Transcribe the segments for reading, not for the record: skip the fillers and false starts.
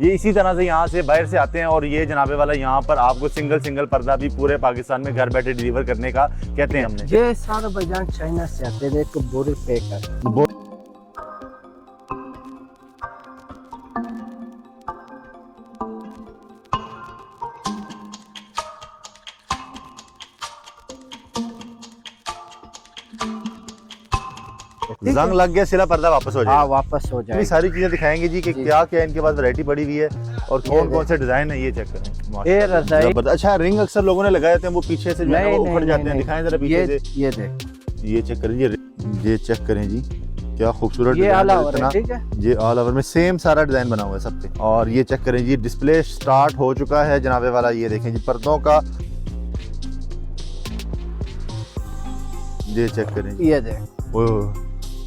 ये इसी तरह से यहाँ से बाहर से आते हैं और ये जनाबे वाला यहाँ पर आपको सिंगल पर्दा भी पूरे पाकिस्तान में घर बैठे डिलीवर करने का कहते हैं हमने। ये सारा बाजार चाइना से आते हैं, एक बोरी पैक है। जंग लग गया, सिला पर्दा वापस हो जाएगा। हाँ, वापस हो जाएगा। ये सारी चीजें दिखाएंगे जी कि क्या क्या इनके पास वैरायटी पड़ी हुई है और कौन कौन से डिजाइन है, ये चेक करें। ये रज़ाई। अच्छा, रिंग अक्सर लोगों ने लगाए थे, वो पीछे से जो है वो उखड़ जाते हैं। दिखाएं जरा पीछे से। ये देख, ये चेक करें जी, ये चेक करें जी, क्या खूबसूरत ये डिजाइन ऑल ओवर है, ठीक है। ये ऑल ओवर में सेम सारा डिजाइन बना हुआ है सब पे। और ये चेक करें जी, डिस्प्ले स्टार्ट हो चुका है जनाबे वाला। ये देखें जी पर्दों का, ये चेक करें जी। ये देख, ओह,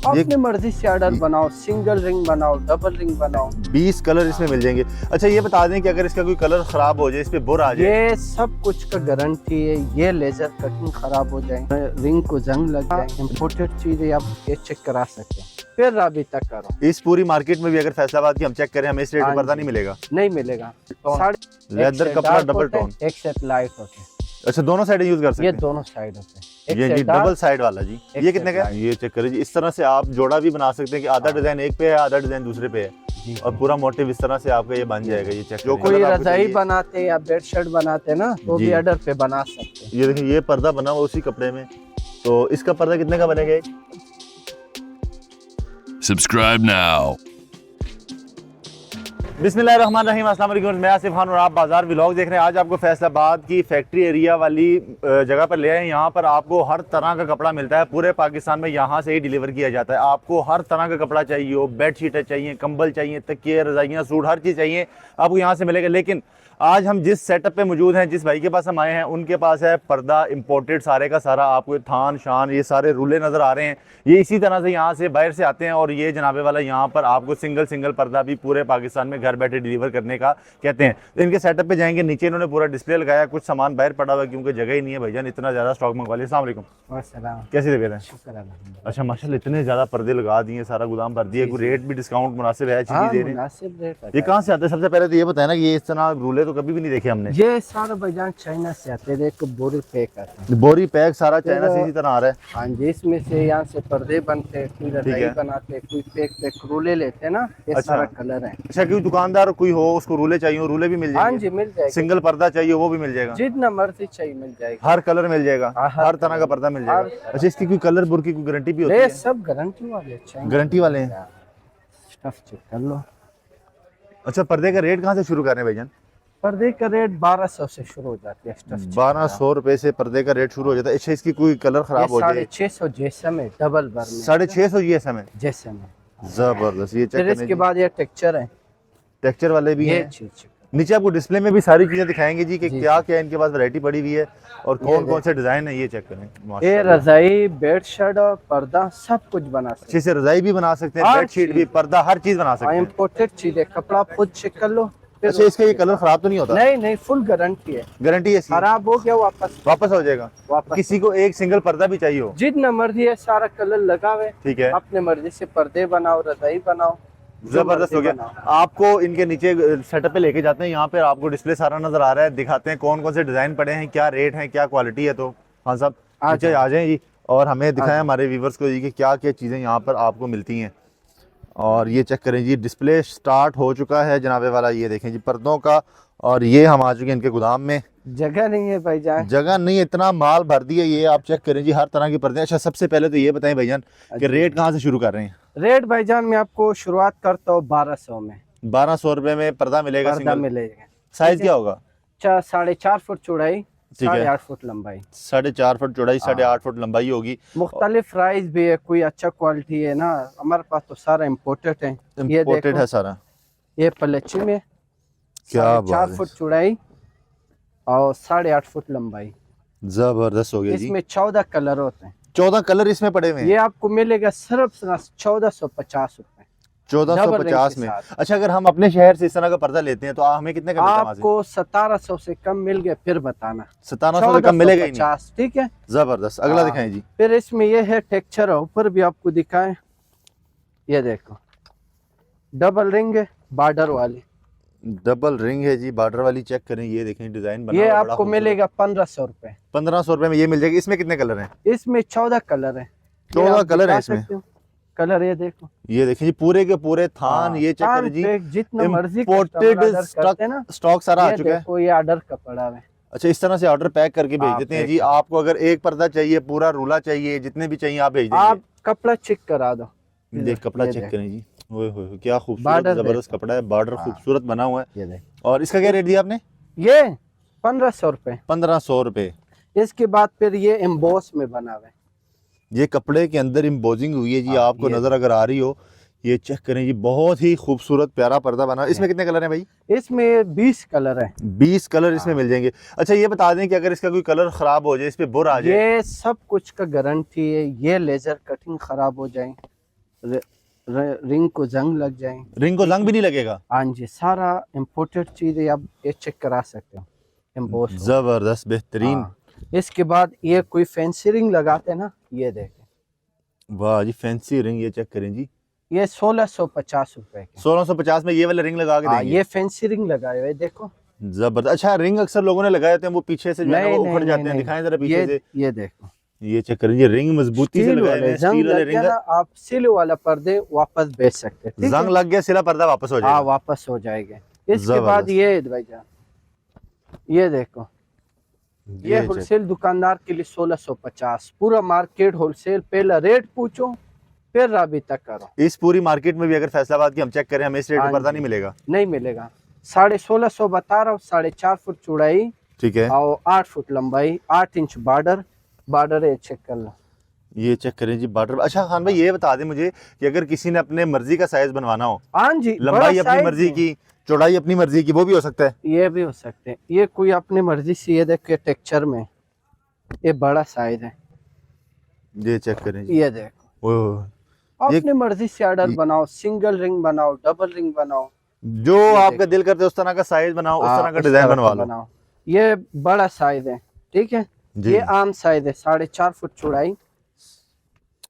अपनी मर्जी से ऑर्डर बनाओ, सिंगल रिंग बनाओ, डबल रिंग बनाओ। 20 कलर इसमें मिल जाएंगे। अच्छा, ये बता दें कि अगर इसका कोई कलर खराब हो जाए, इस पे बुर आ जाए, ये सब कुछ का गारंटी है। ये लेजर कटिंग खराब हो जाए, रिंग को जंग लग जाए, इम्पोर्टेड चीजें आप ये चेक करा सकते हैं, फिर राबिता करो। इस पूरी मार्केट में भी अगर फैसलाबाद की हम चेक करें, हमें इस रेट में पर्दा नहीं मिलेगा। नहीं मिलेगा। लेदर कपड़ा डबल टोन, एक सेट लाइट होते हैं। अच्छा, दोनों साइड यूज कर सकते ये हैं। दोनों साइड होते हैं। ये जी डबल साइड वाला जी, ये कितने का है? एक ये चेक करें जी, इस तरह से आप जोड़ा भी बना सकते हैं कि आधा डिजाइन एक पे है, आधा डिजाइन दूसरे पे है, और पूरा मोटिव इस तरह से आपका ये बन जाएगा। ये चेक जो कोई रजाई बनाते हैं या बेडशीट बनाते हैं ना, तो भी ऑर्डर पे बना सकते हैं। ये देखिए, ये पर्दा बना हुआ उसी कपड़े में। तो इसका पर्दा कितने का बनेगा? Subscribe now. बिस्मिल्लाहिर्रहमानिर्रहीम, अस्सलाम वालेकुम। मैं आसिफ खान और आप बाजार व्लॉग देख रहे हैं। आज आपको फैसलाबाद की फैक्ट्री एरिया वाली जगह पर ले आए हैं। यहाँ पर आपको हर तरह का कपड़ा मिलता है, पूरे पाकिस्तान में यहाँ से ही डिलीवर किया जाता है। आपको हर तरह का कपड़ा चाहिए हो, बेडशीटें चाहिए, कंबल चाहिए, तकिए, रजाइयाँ, सूट, हर चीज़ चाहिए आपको यहाँ से मिलेगा। लेकिन आज हम जिस सेटअप पे मौजूद हैं, जिस भाई के पास हम आए हैं, उनके पास है पर्दा इंपोर्टेड सारे का सारा। आपको थान शान ये सारे रूले नज़र आ रहे हैं। ये इसी तरह से यहाँ से बाहर से आते हैं और ये जनाबे वाला यहाँ पर आपको सिंगल पर्दा भी पूरे पाकिस्तान में घर बैठे डिलीवर करने का कहते हैं। तो इनके सेटअप पे जाएंगे, नीचे इन्होंने पूरा डिस्प्ले लगाया, कुछ सामान बाहर पड़ा हुआ है क्योंकि जगह ही नहीं है। भाईजान इतना ज़्यादा स्टॉक मंगवा लिया। अस्सलाम वालेकुम। कैसी तबीयत है? अच्छा माशाल्लाह, इतने ज़्यादा पर्दे लगा दिए, सारा गोदाम भर दिया। कोई रेट भी डिस्काउंट मुनासिब है, अच्छी चीज़ दे रहे हैं। ये कहाँ से आते हैं? सबसे पहले तो ये बताया ना कि ये इस तरह रूले तो कभी भी नहीं देखे हमने। ये सारा बाजार चाइना से आते हैं, एक बोरी पैक आते हैं। बोरी पैक सारा चाइना से इसी तरह आ रहा है। हाँ जी, इसमें से यहाँ से पर्दे बनते हैं, कोई रजाई बनाते हैं, कोई पैक रूले लेते हैं ना। ये सारा कलर है। अच्छा, कोई दुकानदार कोई हो, उसको रूले चाहिए, रूले भी मिल जाएंगे? हाँ जी, मिल जाएगा। सिंगल पर्दा चाहिए, वो भी मिल जाएगा। जितना मर्जी चाहिए मिल जाएगा। हर कलर मिल जाएगा, हर तरह का पर्दा मिल जाएगा। अच्छा, इसकी कोई कलर बुर की कोई गारंटी भी होती है? सब गारंटी वाले अच्छे, गारंटी वाले हैं। स्टफ चेक कर लो। अच्छा, पर्दे का रेट कहाँ से शुरू कर रहे हैं भाईजान? पर्दे का रेट 1200 से शुरू हो जाती है। 1200 रुपए से पर्दे का रेट शुरू हो जाता है। अच्छा, इसकी कोई कलर खराब हो जाए? 650 JSM है, डबल बर में 650 JSM है। JSM है, जबरदस्त। ये चेक इसके बाद ये टेक्सचर है, टेक्सचर वाले भी हैं। नीचे आपको डिस्प्ले में भी सारी चीजें दिखाएंगे जी कि क्या क्या इनके पास वैरायटी पड़ी हुई है और कौन कौन से डिजाइन है। ये चेक करें। ये रजाई, बेडशीट और पर्दा सब कुछ बना सकते हैं। अच्छे से रजाई भी बना सकते हैं, बेडशीट भी, पर्दा, हर चीज बना सकते हैं। इम्पोर्टेड चीज है, कपड़ा खुद चेक कर लो। अच्छा, इसका ये कलर खराब तो नहीं होता? नहीं, फुल गारंटी है। गारंटी है? खराब हो गया वापस हो जाएगा। किसी को एक सिंगल पर्दा भी चाहिए हो, जितना मर्जी है सारा कलर लगा हुआ है, ठीक है, अपने मर्जी से पर्दे बनाओ, रजाई बनाओ। जबरदस्त हो गया। आपको इनके नीचे सेटअप पे लेके जाते हैं, यहाँ पे आपको डिस्प्ले सारा नजर आ रहा है, दिखाते हैं कौन कौन से डिजाइन पड़े हैं, क्या रेट है, क्या क्वालिटी है। तो हाँ साहब, नीचे आ जाएं जी और हमें दिखाएं हमारे व्यूवर्स को जी कि क्या क्या चीज़ें यहाँ पर आपको मिलती हैं। और ये चेक करें जी, डिस्प्ले स्टार्ट हो चुका है जनाबे वाला। ये देखें जी पर्दों का, और ये हम आ चुके हैं इनके गोदाम में। जगह नहीं है भाईजान, जगह नहीं, इतना माल भर दिया। ये आप चेक करें जी, हर तरह की पर्दे। अच्छा, सबसे पहले तो ये बताएं भाईजान कि रेट कहाँ से शुरू कर रहे हैं? रेट भाईजान मैं आपको शुरुआत करता हूँ 1200 में। 1200 रुपए में पर्दा मिलेगा? पर्दा मिलेगा। साइज क्या होगा? 4.5 फुट चौड़ाई, 8.5 फुट लंबाई। 4.5 फुट चौड़ाई, 8.5 फुट लंबाई होगी। मुख्तलिफ प्राइस भी है, कोई अच्छा क्वालिटी है ना, हमारे पास तो सारा इम्पोर्टेड है। ये इम्पोर्टेड है सारा। ये पलची में क्या 4 फुट चौड़ाई और 8.5 फुट लंबाई। जबरदस्त हो गया जी। इसमें 14 कलर होते हैं। 14 कलर इसमें पड़े हुए हैं। ये आपको मिलेगा सिर्फ 1450 रुपए। 1450 में। अच्छा, अगर हम अपने शहर से इस तरह का पर्दा लेते हैं तो हमें कितने का मिलता है? आपको 1700 से कम मिल गया, फिर बताना। 1700 से कम मिलेगा ही नहीं। ठीक है, जबरदस्त। अगला दिखाएं जी। फिर इसमें ये है टेक्सचर, ऊपर भी आपको दिखाएं। ये देखो, डबल रिंग है, बॉर्डर वाली। डबल रिंग है जी, बॉर्डर वाली। चेक करें, ये देखें डिजाइन बना ये हुआ, बड़ा आपको खूबसूरत। मिलेगा 1500 रुपए। 1500 रुपए में ये मिल जाएगी। इसमें कितने कलर हैं? इसमें 14 कलर है। 14 कलर है इसमें। कलर ये देखो, ये देखिए जी, पूरे के पूरे थान। हाँ, ये चेक थान करें जी, पे जितना मर्जी इम्पोर्टेड कस्टमर ऑर्डर करते हैं ना, स्टॉक सारा आ ये चुका है। देखो ये ऑर्डर का पड़ा है। अच्छा, इस तरह से ऑर्डर पैक करके भेज हाँ, देते हैं पैक जी। आपको अगर एक पर्दा चाहिए, पूरा रूला चाहिए, जितने भी चाहिए आप भेज देंगे। आप कपड़ा चेक करा दो। देख कपड़ा ये चेक देख। करें जी। ओए होए, क्या खूबसूरत बॉर्डर जबरदस्त देखो। कपड़ा है। बॉर्डर हाँ। खूबसूरत बना हुआ है। ये देख, और इसका क्या रेट दिया आपने? ये 1500 रुपए। 1500 रुपए। इसके बाद फिर ये एम्बोस में बना हुआ है। ये कपड़े के अंदर एम्बोजिंग हुई है जी। हाँ, आपको ये नजर अगर आ रही हो, ये चेक करें जी, बहुत ही खूबसूरत प्यारा पर्दा बना। इसमें कितने कलर हैं भाई? इसमें 20 कलर है। 20 कलर इसमें हाँ। मिल जाएंगे। अच्छा, ये बता दें कि अगर इसका कोई कलर खराब हो जाए, इस पे बुर आ जाए? ये सब कुछ का गारंटी है। ये लेजर कटिंग खराब हो जाए, रिंग को जंग लग जाए, रिंग को जंग भी नहीं लगेगा? हाँ जी, सारा इम्पोर्टेड चीज है। आप ये चेक करा सकते हो एम्बोस को। जबरदस्त, बेहतरीन। हाँ। इसके बाद ये कोई फैंसी रिंग लगाते हैं ना, ये देखें, वाह जी, फैंसी रिंग। ये चेक करें जी, ये 1650 रुपए के। 1650 में ये वाला रिंग लगा के हाँ, देंगे। ये फैंसी रिंग लगाए हुए देखो। जबरदस्त। अच्छा, रिंग अक्सर लोगों ने लगाए होते हैं, वो पीछे से जो है ना नहीं वो नहीं उखड़ जाते नहीं, हैं। नहीं। दिखाएं जरा पीछे से। ये देखो, ये चेक करें जी, रिंग मजबूती से स्टील लगाए हुए वाले हैं। जंग स्टील वाले लग गया रिंग। ना, आप सिल वाला पर्दे वापस बेच सकते हैं, ठीक है? जंग लग गया, सिला पर्दा वापस हो हाँ, जाएगा। वापस हो जाएगा। इसके बाद जबरदस्त। ये भाईजान, ये देखो, ये चेक। होलसेल दुकानदार के लिए 1650। पूरा मार्केट होलसेल, पहला रेट पूछो फिर राबिता करो। इस पूरी मार्केट में भी अगर फैसलाबाद की हम चेक करें, हमें इस रेट हाँ में पर्दा जी। नहीं मिलेगा? नहीं मिलेगा। 1650 बता रहा हूँ। 4.5 फुट चौड़ाई ठीक है। और 8 फुट लंबाई, 8 इंच बॉर्डर है, चेक कर लो। ये चेक करें जी, बॉर्डर। अच्छा खान भाई, ये बता दें मुझे कि अगर किसी ने अपने मर्जी का साइज बनवाना हो, हाँ जी, लंबाई बड़ा अपनी size मर्जी है। की, चौड़ाई अपनी मर्जी की, वो भी हो सकता है? ये भी हो सकते हैं। ये कोई अपनी मर्जी से, ये देखिए टेक्सचर में ये बड़ा साइज है। ये चेक करें जी। ये देखो, ओह, ये- अपनी मर्जी से ऑर्डर बनाओ, सिंगल रिंग बनाओ, डबल रिंग बनाओ, जो आपका दिल करते है उस तरह का साइज बनाओ, उस तरह का उस डिजाइन तरह बनवा का लो बनाओ। ये बड़ा साइज है, ठीक है? जी। ये आम साइज है, 4.5 फुट चौड़ाई।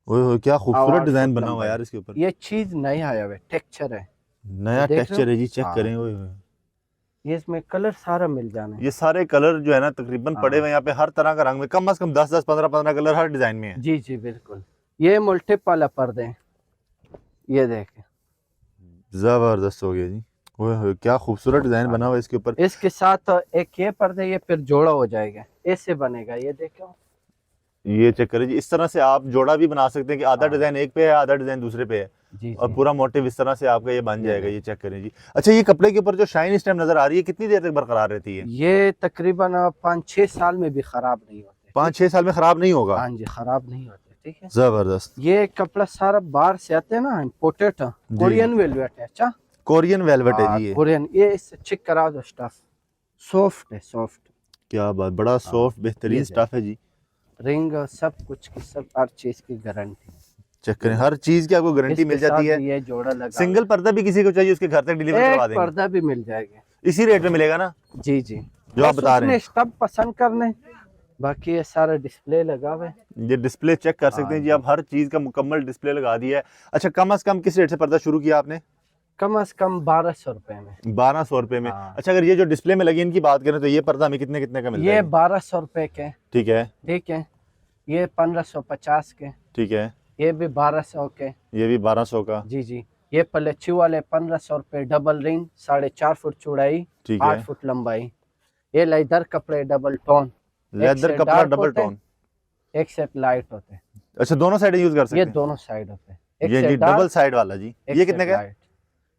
ओह, क्या खूबसूरत 8 डिजाइन फुट बना हुआ है लंबाई। यार इसके ऊपर। ये चीज नहीं आया हुआ, टेक्सचर है। नया देख रहे हो? टेक्सचर है जी, चेक हाँ। करें। ओए होए। ये इसमें कलर सारा मिल जाना है। ये सारे कलर जो है ना तकरीबन हाँ। पड़े हुए हैं यहाँ पे, हर तरह का रंग में कम से कम 10-10, 15-15 कलर हर डिजाइन में है। जी जी बिल्कुल। ये मल्टीपल वाला पर्दे हैं। ये देखें, जबरदस्त हो गया जी। ओए होए, क्या खूबसूरत डिजाइन बना हुआ है इसके ऊपर। इसके साथ एक ये पर्दे, ये फिर जोड़ा हो जाएगा, ऐसे बनेगा। ये देखो, ये चेक करें जी, इस तरह से आप जोड़ा भी बना सकते हैं कि आधा हाँ। डिजाइन एक पे है, आधा डिजाइन दूसरे पे है, जी और जी। पूरा मोटिव इस तरह से आपका ये बन जाएगा। ये चेक करें जी। अच्छा, ये कपड़े के ऊपर जो शाइन इस टाइम नजर आ रही है, कितनी देर तक बरकरार रहती है? ये तकरीबन 5-6 साल में भी खराब नहीं होते। 5-6 साल में खराब नहीं होगा? हाँ जी, खराब नहीं होते, ठीक है? जबरदस्त। है कपड़ा सारा बाहर से आते हैं ना, इम्पोर्टेड कोरियन वेलवेट है। अच्छा, कोरियन वेलवेट है हाँ, जी ये। कोरियन। ये इससे चेक करा दो, स्टफ सॉफ्ट है, सॉफ्ट। क्या बात, बड़ा सॉफ्ट बेहतरीन ये स्टफ है जी। रिंग सब कुछ की, सब हर चीज की गारंटी। चेक करें, हर चीज की आपको गारंटी मिल इसके जाती साथ है। ये जोड़ा लगा सिंगल पर्दा भी किसी को चाहिए उसके घर तक डिलीवर करवा एक देंगे, पर्दा भी मिल जाएगा। इसी रेट में मिलेगा ना जी जी, जो आप बता रहे हैं? स्टफ पसंद करने, बाकी ये सारा डिस्प्ले लगा हुआ है। ये डिस्प्ले चेक कर सकते हैं जी आप, हर चीज का मुकम्मल डिस्प्ले लगा दिया है। अच्छा, कम से कम किस रेट से पर्दा शुरू किया आपने? कम से कम 1200 रुपए में। 1200 रुपए में। हाँ। अच्छा, अगर ये जो डिस्प्ले में लगी इनकी बात करें तो ये पर्दा हमें कितने कितने का मिलता ये है? 1200 रुपए के, ठीक है, ठीक है? ये 1550 के, ठीक है। ये भी 1200 के। ये भी 1200 का। जी जी। ये पलच्ची वाले 1500 रुपए, डबल रिंग, 4.5 फुट चौड़ाई, ठीक 8 है। फुट लंबाई। ये लेदर कपड़े डबल टोन, लेदर से कपड़ा डार्क डबल होते हैं, टोन। एक से लाइट होते हैं। अच्छा, दोनों साइड यूज कर सकते ये हैं? दोनों साइड होते हैं। एक ये से जी डार्क, डबल साइड वाला जी, एक ये से कितने का है? लाइट।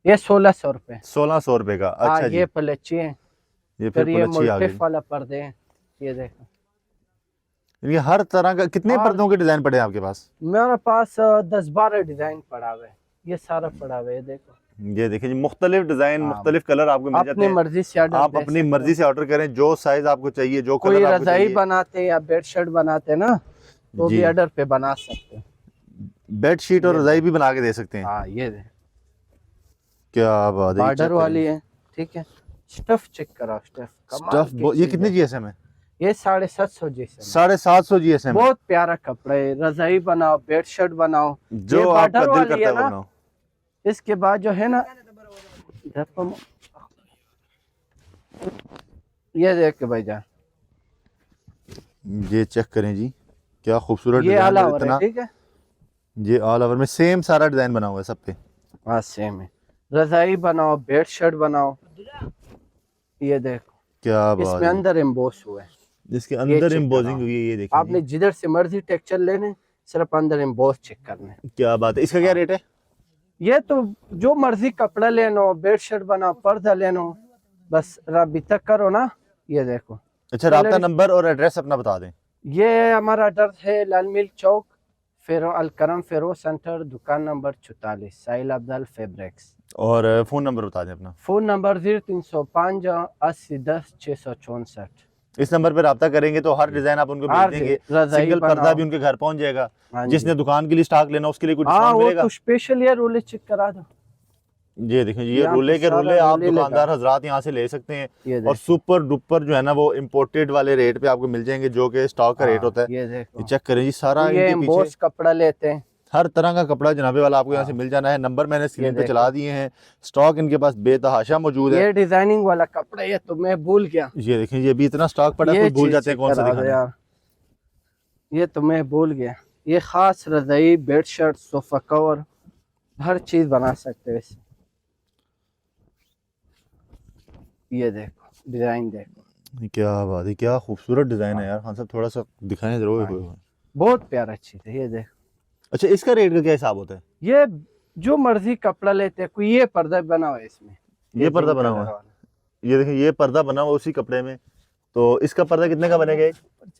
ये 1600 रुपए। 1600 रुपए का। हाँ, अच्छा जी, ये पलच्ची है। ये फिर फिर ये पलच्छी आ गई। मोल्टिफ वाला पर्दे हैं। ये देखो, ये हर तरह का। कितने और- पर्दों के डिजाइन पड़े हैं आपके पास? मेरे पास 10-12 डिजाइन पड़ा हुआ है। ये सारा पड़ा हुआ है, ये देखो। ये देखिए जी, मुख्तलिफ डिजाइन, हाँ। मुख्तलिफ कलर आपको मिल जाते अपनी हैं। मर्जी से ऑर्डर आप दे अपनी सकते मर्जी हो। से ऑर्डर करें, जो साइज आपको चाहिए, जो कोई कलर आपको रजाई चाहिए। बनाते हैं या बेडशीट बनाते हैं ना, तो जी। भी ऑर्डर पे बना सकते हैं। बेड शीट और ये रजाई भी बना के दे सकते हैं। हाँ, ये देखो, क्या बात है, बॉर्डर वाली है, ठीक है? स्टफ चेक करो, स्टफ स्टफ। ये कितने जीएसएम है? ये 750 जैसे 750 जीएसएम। बहुत प्यारा कपड़ा है। रजाई बनाओ, बेडशीट बनाओ, जो ये आपका border दिल वाली करता है है वो ना। बनाओ। इसके बाद जो है ना, इधर पर ये देख भाईजान, ये चेक करें जी, क्या खूबसूरत ये डिजाइन ऑल है, ओवर है, इतना ठीक है। ये ऑल ओवर में सेम सारा डिजाइन बना हुआ है सब पे। हाँ सेम है। रजाई बनाओ, बेड शीट बनाओ, ये देखो क्या बात इसमें है, अंदर एम्बोस हुआ है। जिसके अंदर check एम्बोजिंग कराओ। हुई है, ये देखिए आपने जी। जिधर से मर्जी टेक्सचर लेने, सिर्फ अंदर एम्बोस चेक करने। क्या बात है, इसका क्या रेट है? ये तो जो मर्जी कपड़ा लेनो, बेड शीट बनाओ, पर्दा लेनो, बस राबिता करो ना। ये देखो। अच्छा, राब्ता नंबर और एड्रेस अपना बता दें। ये हमारा एड्रेस है लाल मिल चौक, फेरो अलकरम फेरो सेंटर, दुकान नंबर 44, साहिल अब्दुल फैब्रिक्स। और फ़ोन नंबर बता दें अपना। Phone number 0305 80 10 664। इस नंबर पर रब्ता करेंगे तो हर डिजाइन आप उनको भेज देंगे, रजाई सिंगल पर्दा बनाओ। भी उनके घर पहुंच जाएगा। हाँ जी। जिसने दुकान के लिए स्टॉक लेना उसके लिए कुछ हाँ डिस्काउंट वो मिलेगा? तो स्पेशल ये रोले चेक करा दो। ये देखें, ये यहाँ रोले पे के सारा रोले आप रोले दुकानदार लगा। हजरात यहाँ से ले सकते हैं। ये और देखो। सुपर डुपर जो है ना वो इम्पोर्टेड वाले रेट पे आपको मिल जाएंगे, जो कि स्टॉक का रेट होता है। ये देखो, ये चेक करें जी, सारा ये इनके एम्बोस पीछे कपड़ा लेते हैं। हर तरह का कपड़ा जनाबे वाला आपको यहाँ से मिल जाना है। नंबर मैंने स्क्रीन पे देखो। चला दिए हैं। स्टॉक इनके पास बेतहाशा मौजूद है। ये डिजाइनिंग वाला कपड़ा, ये तो मैं भूल गया। ये देखें, ये भी इतना स्टॉक पड़ा है, ये कुछ भूल चीज जाते हैं चेक कौन सा करा दो दिखाना है। यार, ये तो मैं भूल गया। ये खास रजाई, बेड शीट, सोफा कवर, हर चीज बना सकते हैं इससे। ये देखो डिजाइन, देखो क्या बात है, क्या खूबसूरत डिजाइन है यार। खान साहब थोड़ा सा दिखाएं जरूर। बहुत प्यारा चीज है। ये देखो, अच्छा, इसका रेट का क्या हिसाब होता है? ये जो मर्जी कपड़ा लेते हैं। कोई ये पर्दा बना हुआ है इसमें, ये पर्दा जिंक बना कलर हुआ है। वाला। ये देखिए, ये पर्दा बना हुआ उसी कपड़े में। तो इसका पर्दा कितने का बनेगा?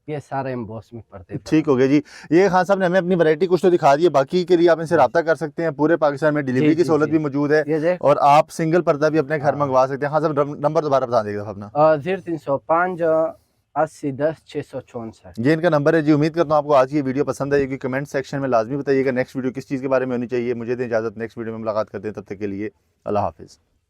ये सारे एम्बोस में पर्दे। ठीक हो गया जी। ये खान साहब ने हमें अपनी वैरायटी कुछ तो दिखा दी है, बाकी के लिए आप इनसे रब्ता कर सकते हैं। पूरे पाकिस्तान में डिलीवरी की सहूलत भी मौजूद है। ये देखो, और आप सिंगल पर्दा भी अपने घर मंगवा सकते हैं। हाँ साहब, नंबर दोबारा बता देगा अपना। 0305 80 10 664। ये इनका नंबर है जी। उम्मीद करता हूँ आपको आज की वीडियो पसंद आएगी। कमेंट सेक्शन में लाजमी बताइएगा नेक्स्ट वीडियो किस चीज़ के बारे में होनी चाहिए। मुझे दें इजाज़त, नेक्स्ट वीडियो में मुलाकात करते हैं। तब तक के लिए अल्लाह हाफिज़।